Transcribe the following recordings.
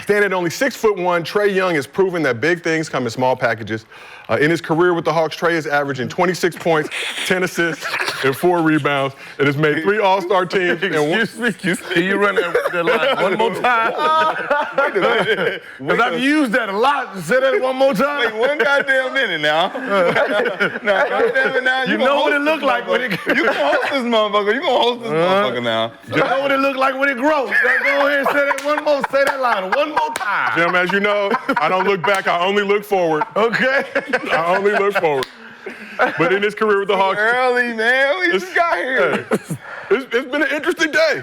Standing at only 6'1", Trae Young has proven that big things come in small packages. In his career with the Hawks, Trae is averaging 26 points, 10 assists, and 4 rebounds, and has made 3 All-Star teams. Excuse me. Can you run that line one more time? Because I've used that a lot. Say that one more time. Wait, one goddamn minute now. Now, goddamn it now. You know what it look like when it... You gonna host this motherfucker. You gonna host this motherfucker now. You know what it look like when it grows. Go ahead and say that one more. Say that line one more time. Jim, as you know, I don't look back. I only look forward. Okay. I only look forward. But in his career with the Hawks... Early, man. We just got here. It's been an interesting day.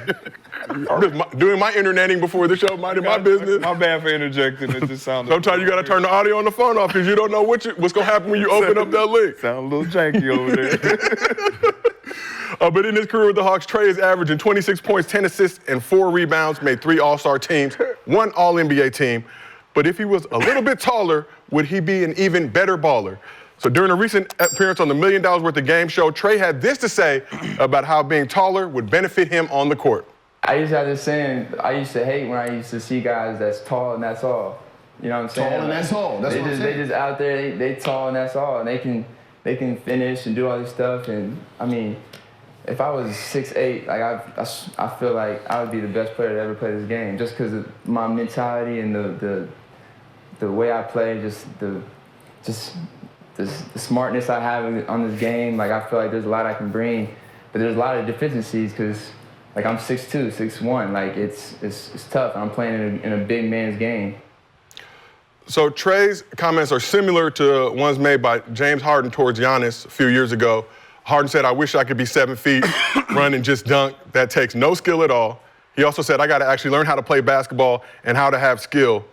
Doing my interneting before the show, minding my business. My bad for interjecting. It just sounded... Sometimes you got to turn the audio on the phone off because you don't know what's going to happen when you open up that link. Sound a little janky over there. But in his career with the Hawks, Trae is averaging 26 points, 10 assists, and 4 rebounds, made 3 All-Star teams, 1 All-NBA team. But if he was a little bit taller, would he be an even better baller? So during a recent appearance on the $1 Million Worth of Game show, Trae had this to say about how being taller would benefit him on the court. I used to have this saying, I used to hate when I used to see guys that's tall and that's all. You know what I'm saying? Tall and that's all. That's what I'm saying. They just out there, they tall and that's all. And they can finish and do all this stuff. And I mean, if I was 6'8", like I feel like I would be the best player to ever play this game, just because of my mentality and the way I play, the smartness I have on this game. Like, I feel like there's a lot I can bring, but there's a lot of deficiencies because, like, I'm 6'2", 6'1". Like, it's tough. I'm playing in a big man's game. So Trae's comments are similar to ones made by James Harden towards Giannis a few years ago. Harden said, "I wish I could be 7 feet, run and just dunk. That takes no skill at all." He also said, "I got to actually learn how to play basketball and how to have skill.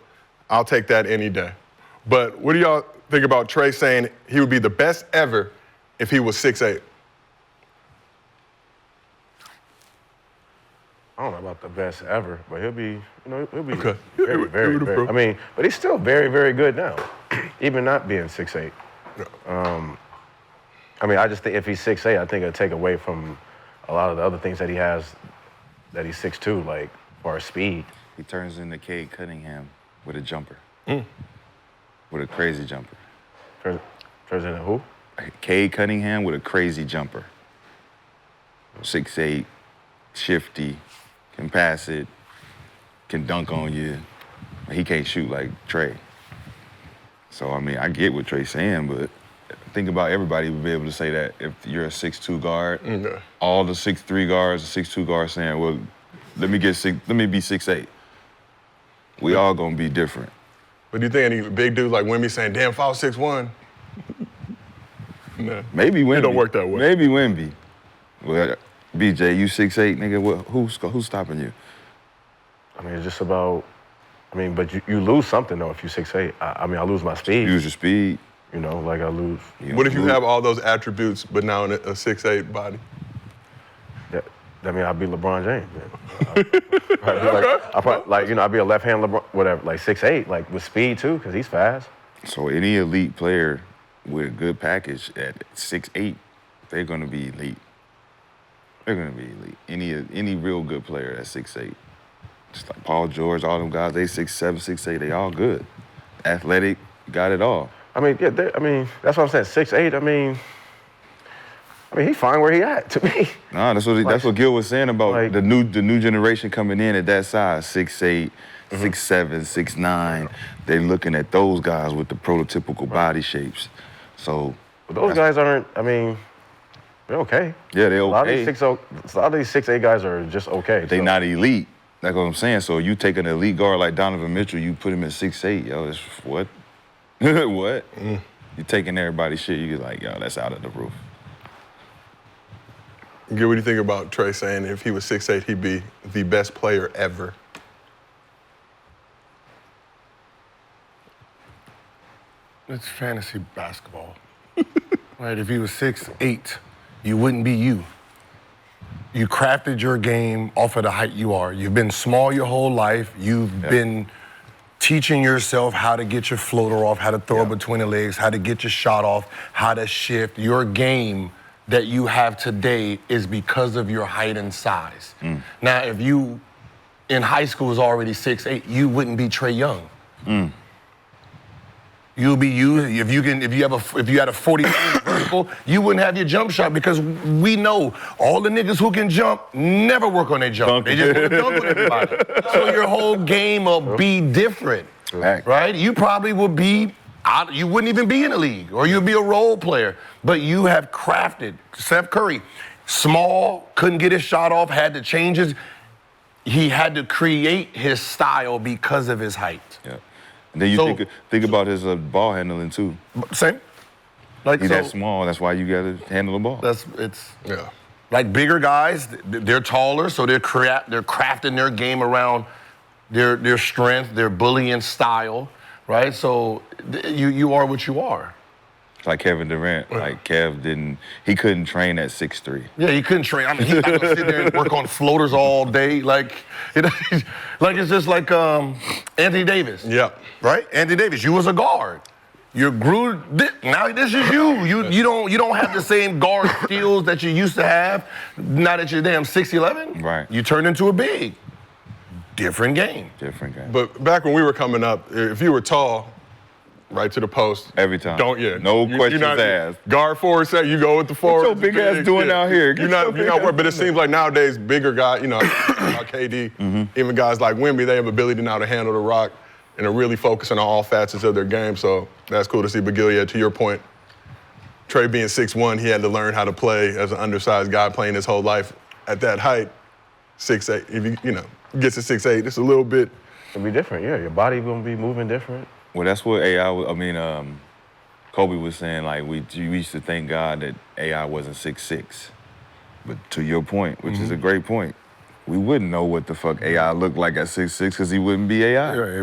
I'll take that any day." But what do y'all think about Trae saying he would be the best ever if he was 6'8"? I don't know about the best ever, but he'll be Okay. very, very, very. I mean, but he's still very, very good now, even not being 6'8". I mean, I just think if he's 6'8", I think it'll take away from a lot of the other things that he has, that he's 6'2", like, or speed. He turns into Cade Cunningham with a jumper. With a crazy jumper. Turns into who? Cade Cunningham with a crazy jumper. 6'8", shifty, can pass it, can dunk on you. He can't shoot like Trae. So, I mean, I get what Trae's saying, but think about everybody would be able to say that if you're a 6'2" guard, all the 6'3" guards, 6'2" guards saying, well, let me be 6'8". We all gonna be different. But do you think any big dudes like Wemby saying, "Damn, if I was 6'1"? Nah. Maybe Wemby. It don't work that way. Maybe Wemby. Well, BJ, you 6'8", nigga, who's stopping you? I mean, it's just about, but you lose something, though, if you're 6'8". I mean, I lose my speed. Use your speed. You know, like I lose. What if you have all those attributes, but now in a 6'8" body? That mean I'd be LeBron James, man. I'd be a left-hand LeBron, whatever, like 6'8", like with speed too, because he's fast. So any elite player with a good package at 6'8", they're gonna be elite. They're gonna be elite. Any real good player at 6'8", just like Paul George, all them guys, they 6'7", 6'8", they all good. Athletic, got it all. I mean, yeah, that's what I'm saying. 6'8", I mean, he's fine where he at, to me. Nah, that's what Gil was saying about like, the new generation coming in at that size, 6'8", 6'7", 6'9". They're looking at those guys with the prototypical body shapes. So, but those guys aren't. They're okay. Yeah, they're okay. A lot of these 6'8" guys are just okay. They're not elite. That's what I'm saying. So you take an elite guard like Donovan Mitchell, you put him at 6'8", yo, it's what? What? You taking everybody's shit, you're like, yo, that's out of the roof. Gil, what do you think about Trae saying if he was 6'8", he'd be the best player ever? It's fantasy basketball. Right? If he was 6'8", you wouldn't be you. You crafted your game off of the height you are. You've been small your whole life. You've been teaching yourself how to get your floater off, how to throw it between the legs, how to get your shot off, how to shift. Your game that you have today is because of your height and size. Now, if you in high school was already 6'8", you wouldn't be Trae Young. You'll be you if you had a 40 vertical, you wouldn't have your jump shot because we know all the niggas who can jump never work on their jump. They just want to dunk on everybody. So your whole game will be different, right? You probably will be out. You wouldn't even be in the league, or you'd be a role player. But you have crafted. Steph Curry, small, couldn't get his shot off, had to change his. He had to create his style because of his height. Yeah. And then you think about his ball handling too. Same. Like He's that small. That's why you got to handle the ball. Yeah. Like bigger guys, they're taller, so they're crafting their game around their strength, their bullying style, right? So you are what you are. It's like Kevin Durant. Like Kev couldn't train at 6'3". Yeah, he couldn't train. I mean, he's not gonna sit there and work on floaters all day. Like it's just like Anthony Davis. Yeah. Right? Anthony Davis, you was a guard. You grew. Now this is you. You don't have the same guard skills that you used to have. Now that you're damn 6'11". Right. You turned into a big. Different game. Different game. But back when we were coming up, if you were tall, right to the post. Every time. No questions asked. Guard forward set, you go with the forward. What's your big ass doing out here? You're not worried, but it seems like nowadays bigger guys, like KD, even guys like Wemby, they have ability now to handle the rock and are really focusing on all facets of their game. So that's cool to see. But Gilead, to your point, Trae being 6'1", he had to learn how to play as an undersized guy playing his whole life at that height. 6'8", if you gets to 6'8", it's a little bit. It'll be different, yeah. Your body gonna be moving different. Well, that's what Kobe was saying, like, we used to thank God that AI wasn't 6'6". But to your point, which is a great point, we wouldn't know what the fuck AI looked like at 6'6" because he wouldn't be AI. Yeah,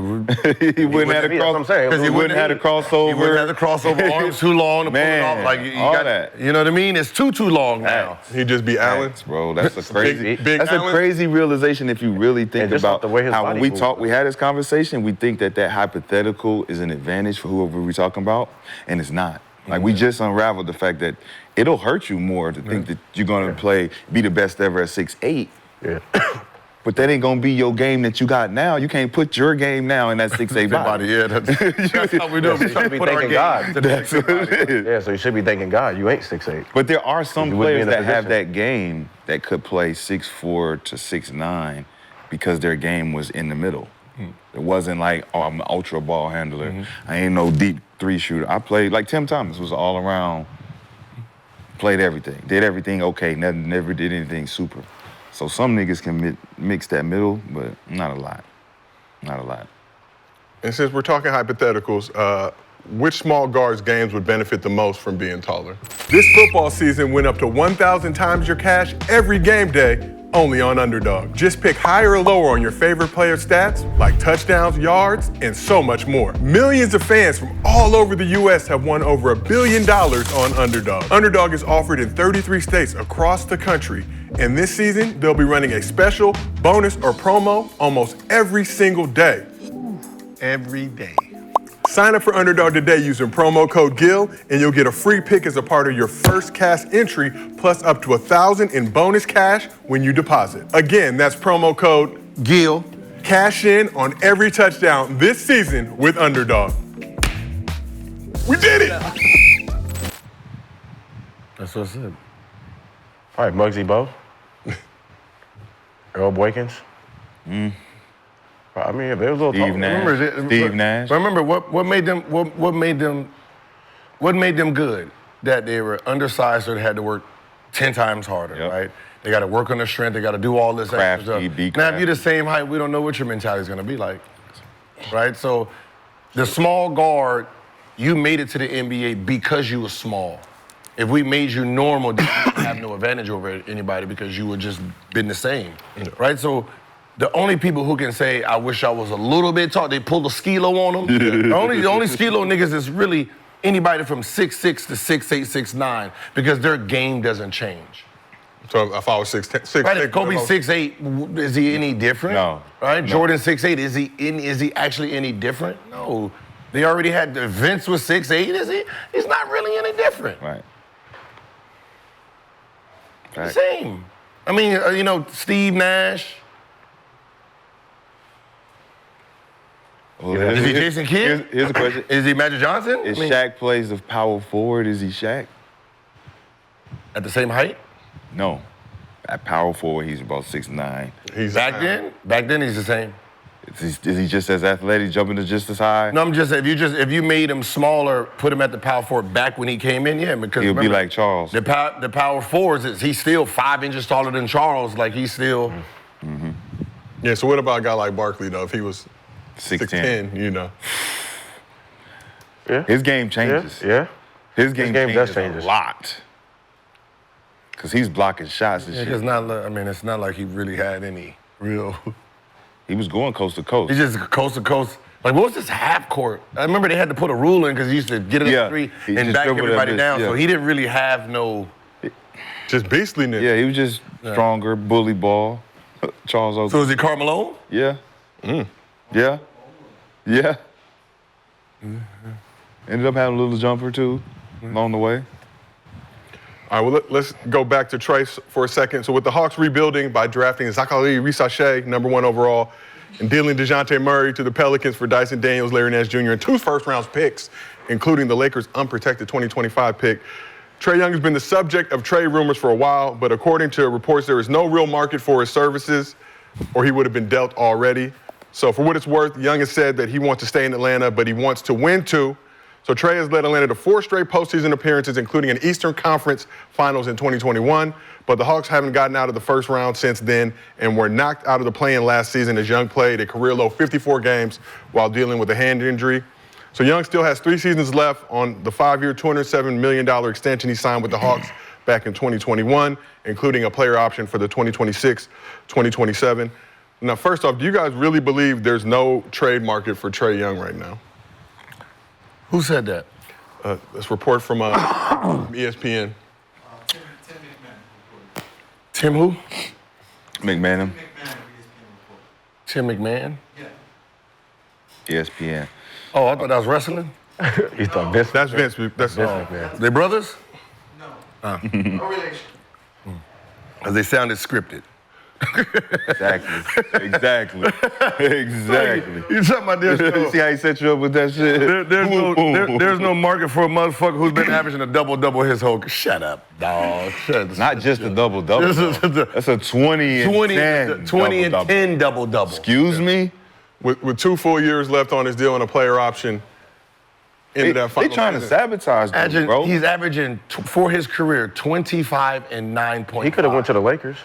he wouldn't have the crossover. Because he wouldn't have the crossover. He wouldn't have the crossover. Arms too long to pull it off. Like that. You know what I mean? It's too long now. He'd just be Allen. Bro, that's a crazy. Big that's Allen. A crazy realization if you really think about the way his how body when moves. we had this conversation, we think that hypothetical is an advantage for whoever we're talking about, and it's not. Like we just unraveled the fact that it'll hurt you more to think that you're gonna be the best ever at 6'8". Yeah. But that ain't gonna be your game that you got now. You can't put your game now in that 6'8" body. Yeah, that's how we do it. You should be thanking God. That's what it is. Yeah, so you should be thanking God. You ain't 6'8". But there are some You wouldn't be players in that that have position. that game that could play 6'4" to 6'9" because their game was in the middle. It wasn't like, oh, I'm an ultra ball handler. I ain't no deep three shooter. I played, like Tim Thomas was all around, played everything, did everything okay, never did anything super. So some niggas can mix that middle, but not a lot. Not a lot. And since we're talking hypotheticals, which small guards games would benefit the most from being taller? This football season went up to 1,000 times your cash every game day, only on Underdog. Just pick higher or lower on your favorite player stats, like touchdowns, yards, and so much more. Millions of fans from all over the U.S. have won over $1 billion on Underdog. Underdog is offered in 33 states across the country, and this season, they'll be running a special, bonus, or promo almost every single day. every day. Sign up for Underdog today using promo code GIL, and you'll get a free pick as a part of your first cash entry, plus up to $1,000 in bonus cash when you deposit. Again, that's promo code GIL. Cash in on every touchdown this season with Underdog. We did it! That's what's up. All right, Muggsy Bogues. Earl Boykins. I mean, they was a little Steve tall. Nash. Steve Nash. Remember what made them good? That they were undersized, so they had to work 10 times harder, Yep. right? They got to work on their strength. They got to do all this Crafty, extra stuff. be Now, if you're the crafty. same height, we don't know what your mentality is going to be like, right? So, the small guard, you made it to the NBA because you were small. If we made you normal, then you would have no advantage over anybody because you would just been the same, right? So, the only people who can say, I wish I was a little bit tall, they pulled a skilo on them. The only skilo niggas is really anybody from 6'6" to 6'8", 6'9", because their game doesn't change. So if I was 6'10", Right, if Kobe's 6'8", is he any different? No. Right? No. Jordan 6'8", is he actually any different? No. They already had, Vince was 6'8", is he? He's not really any different. Right. The same. I mean, Steve Nash, Well, Is he Jason Kidd? Here's a question. Is he Magic Johnson? If Shaq plays the power forward, is he Shaq? At the same height? No. At power forward, he's about 6'9". He's Back then he's the same. Is he just as athletic, jumping to just as high? No, I'm just if you made him smaller, put him at the power forward back when he came in, yeah, because He'll be remember, like Charles. The power forwards he's still 5 inches taller than Charles. Like he's still. Yeah. So what about a guy like Barkley though? If he was 6'10", you know. Yeah. His game changes. Yeah. His game does changes change. a lot. Because he's blocking shots and Yeah, shit. it's not like he really had any real. He was going coast to coast. He's just coast to coast. Like, what was this half court? I remember they had to put a rule in because he used to get it Yeah, at 3 he and just back dribbled everybody that bitch, down. yeah. So he didn't really have no. Just beastliness. Yeah, he was just stronger, bully ball. Charles Oakley. So is he Carmelo? Yeah. Yeah. Yeah. Ended up having a little jumper too along the way. All right, well, let's go back to Trace for a second. So with the Hawks rebuilding by drafting Zachary Rissache, #1 overall, and dealing DeJounte Murray to the Pelicans for Dyson Daniels, Larry Nance Jr., and 2 first-round picks, including the Lakers' unprotected 2025 pick, Trey Young has been the subject of trade rumors for a while, but according to reports, there is no real market for his services, or he would have been dealt already. So for what it's worth, Young has said that he wants to stay in Atlanta, but he wants to win too. So Trey has led Atlanta to 4 straight postseason appearances, including an Eastern Conference Finals in 2021. But the Hawks haven't gotten out of the first round since then and were knocked out of the play-in last season as Young played a career-low 54 games while dealing with a hand injury. So Young still has 3 seasons left on the 5-year, $207 million extension he signed with the Hawks back in 2021, including a player option for the 2026-2027. Now, first off, do you guys really believe there's no trade market for Trey Young right now? Who said that? This report from ESPN. Tim who? McMahon, Tim McMahon? ESPN. Oh, I thought that was wrestling. He thought Vince. That's Vince. That's McMahon. They brothers? No relation. Because they sounded scripted. Exactly. Exactly. You talking about this? See how he set you up with that shit? There's no market for a motherfucker who's been averaging a double-double his whole. Shut up, dog. Not just a double-double. That's a 20 and 10 20 and double-double. 10 double-double. Excuse me? with 2 full years left on his deal and a player option into that They final trying to season. sabotage dude, bro. He's averaging, for his career, 25 and 9.5. He could have went to the Lakers.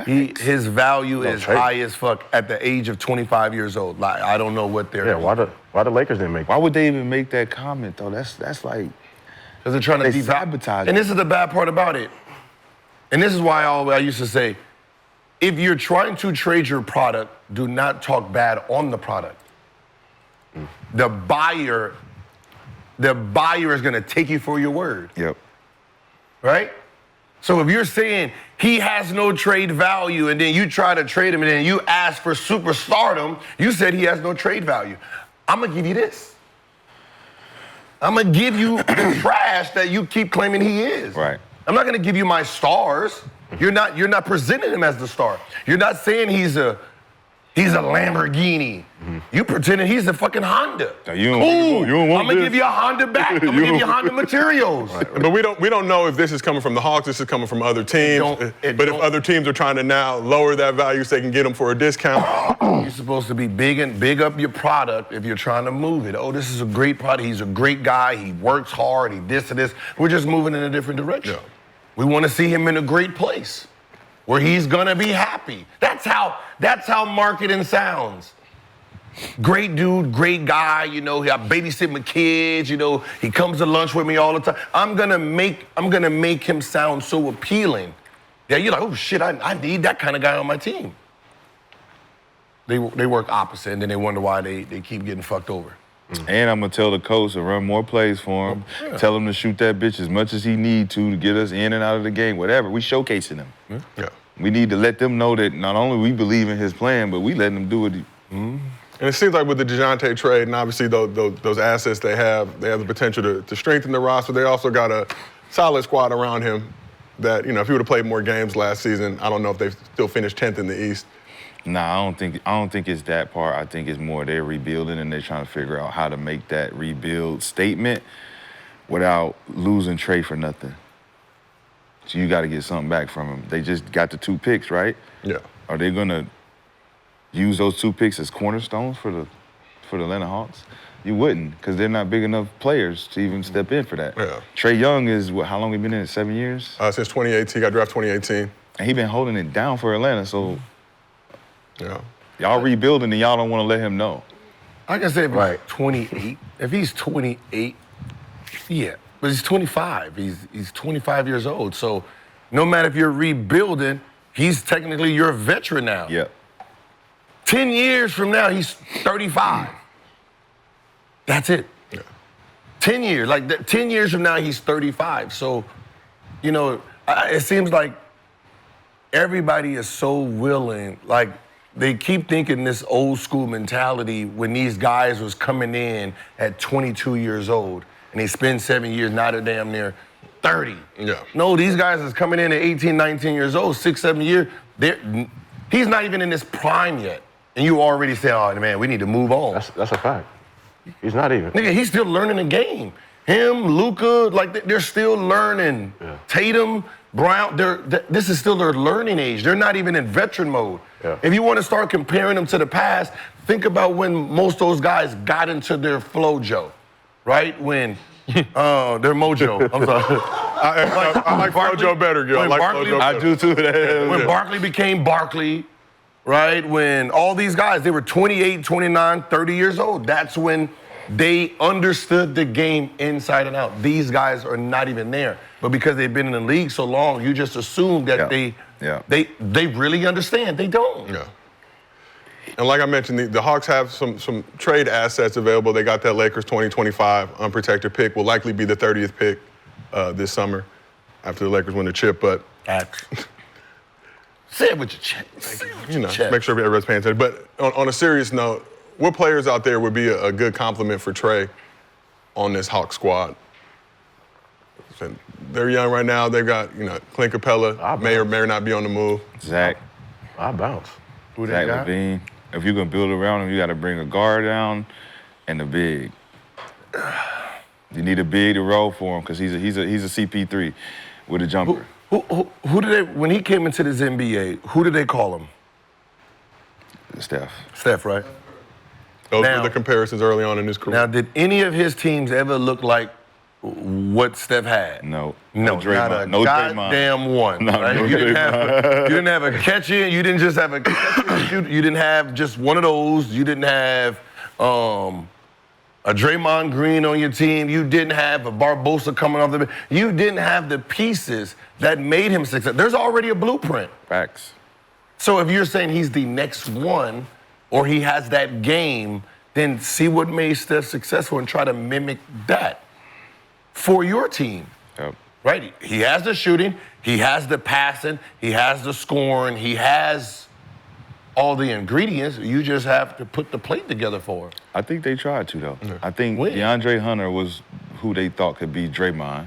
His value is trade. high as fuck at the age of 25 years old. Like, I don't know what they're. Yeah, why the Lakers didn't make Why would they even make that comment, though? That's like, Because they're trying to they sabotage And it. this is the bad part about it. And this is why I used to say, if you're trying to trade your product, do not talk bad on the product. The buyer is gonna take you for your word, Yep. right? So if you're saying he has no trade value and then you try to trade him and then you ask for superstardom, you said he has no trade value. I'm gonna give you this. I'm gonna give you the trash that you keep claiming he is. Right. I'm not gonna give you my stars. You're not presenting him as the star. You're not saying he's a Lamborghini. You pretending he's a fucking Honda. Now, you don't- cool. you don't want I'm gonna this. give you a Honda back. I'm gonna give you Honda materials. But we don't know if this is coming from the Hawks, this is coming from other teams. But if other teams are trying to now lower that value so they can get them for a discount. You're supposed to be big up your product if you're trying to move it. Oh, this is a great product. He's a great guy. He works hard. He this and this. We're just moving in a different direction. Yeah. We want to see him in a great place where he's gonna be happy. That's how marketing sounds. Great dude, great guy, I babysit my kids, he comes to lunch with me all the time. I'm gonna make him sound so appealing. Yeah, you're like, oh shit, I need that kind of guy on my team. They work opposite, and then they wonder why they keep getting fucked over. And I'm going to tell the coach to run more plays for him. Yeah. Tell him to shoot that bitch as much as he need to get us in and out of the game, whatever. We showcasing him. Yeah. We need to let them know that not only we believe in his plan, but we letting him do it. And it seems like with the DeJounte trade, and obviously those assets they have the potential to strengthen the roster. They also got a solid squad around him that, if he would have played more games last season, I don't know if they still finished 10th in the East. Nah, I don't think it's that part. I think it's more they're rebuilding and they're trying to figure out how to make that rebuild statement without losing Trae for nothing. So you got to get something back from him. They just got the 2 picks, right? Yeah. Are they gonna use those 2 picks as cornerstones for the Atlanta Hawks? You wouldn't, because they're not big enough players to even step in for that. Yeah. Trey Young is how long he been in it? 7 years? Since 2018, he got drafted 2018. And he been holding it down for Atlanta. So Yeah. y'all rebuilding and y'all don't want to let him know. I can say if he's 28. If he's 28, yeah. But he's 25. He's 25 years old. So no matter if you're rebuilding, he's technically your veteran now. Yeah. 10 years from now, he's 35. That's it. Yeah. 10 years. 10 years from now, he's 35. So, you know, it seems like everybody is so willing. Like, they keep thinking this old school mentality when these guys was coming in at 22 years old and they spend 7 years, now they're damn near 30. Yeah. No, these guys is coming in at 18, 19 years old, 6, 7 years. He's not even in his prime yet. And you already say, oh, man, we need to move on. That's a fact. He's not even. Nigga, he's still learning the game. Him, Luka, they're still learning. Yeah. Tatum, Brown, this is still their learning age. They're not even in veteran mode. Yeah. If you want to start comparing them to the past, think about when most of those guys got into their flojo, right? When their mojo. I'm sorry. I like Flojo better, Gil. I like Flojo I better. do too. When Barkley became Barkley, right? When all these guys, they were 28, 29, 30 years old. That's when they understood the game inside and out. These guys are not even there. But because they've been in the league so long, you just assume that they really understand. They don't. Yeah. And like I mentioned, the Hawks have some trade assets available. They got that Lakers 2025 unprotected pick. Will likely be the 30th pick this summer after the Lakers win the chip. But say it with your chest. Make sure everybody's paying attention. But on a serious note, what players out there would be a good compliment for Trae on this Hawks squad? They're young right now. They've got, Clint Capella may or may not be on the move. Zach. I bounce. Who they Zach got? LaVine. If you're going to build around him, you got to bring a guard down and a big. You need a big to roll for him because he's a CP3 with a jumper. Who did they, when he came into this NBA, who did they call him? Steph. Steph, right? Those were the comparisons early on in his career. Now, did any of his teams ever look like what Steph had? No. No, Draymond. not a No Draymond. goddamn one. No, right? no you didn't Draymond. have a catch in. You didn't just have a catch and shoot. You didn't have just one of those. You didn't have a Draymond Green on your team. You didn't have a Barbosa coming off the bench. You didn't have the pieces that made him successful. There's already a blueprint. Facts. So if you're saying he's the next one or he has that game, then see what made Steph successful and try to mimic that for your team. Yep. Right? He has the shooting, he has the passing, he has the scoring, he has all the ingredients. You just have to put the plate together for him. I think they tried to, though. Yeah. I think When? DeAndre Hunter was who they thought could be Draymond.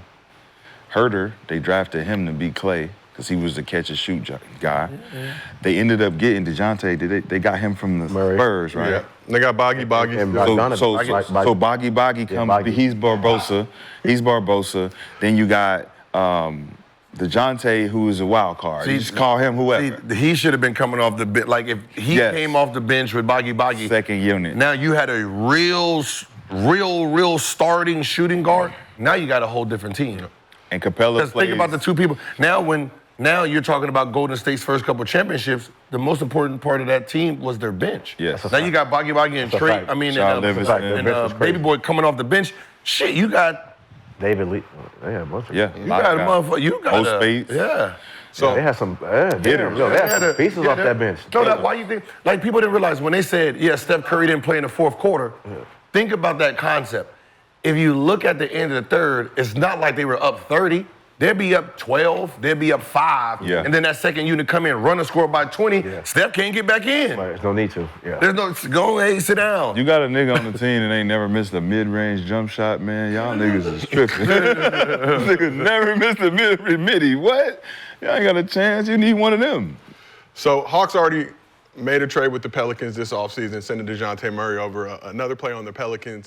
Herter, they drafted him to be Clay because he was the catch-and-shoot guy. Yeah. They ended up getting DeJounte. They got him from the Spurs, right? Yeah. They got Boggy. And So Boggy comes. Boggy. He's Barbosa. Then you got DeJounte, who is a wild card. You just call him whoever. See, he should have been coming off the bench. Like if he came off the bench with Boggy. Second unit. Now you had a real starting shooting guard. Now you got a whole different team. And Capella Because think about the two people. Now you're talking about Golden State's first couple championships. The most important part of that team was their bench. Yes. Now you got Boggy and Trey. fact. I mean, Sean Livingston. and Their bench was crazy. Baby Boy coming off the bench. Shit, you got David Lee. They had a bunch of Yeah. you got a motherfucker. You got Old Spades. Yeah. So They had some hitters. They had some pieces off that bench. No, that's why you think, like people didn't realize when they said, Steph Curry didn't play in the fourth quarter, think about that concept. If you look at the end of the third, it's not like they were up 30. They'd be up 12, they'd be up 5, Yeah. and then that second unit come in, run a score by 20, Yeah. Steph can't get back in. Right, there's no need to. Yeah. There's no, go ahead, sit down. You got a nigga on the team that ain't never missed a mid-range jump shot, man. Y'all niggas is tripping. Niggas never missed a midi. What? Y'all ain't got a chance. You need one of them. So Hawks already made a trade with the Pelicans this offseason, sending DeJounte Murray over. Another player on the Pelicans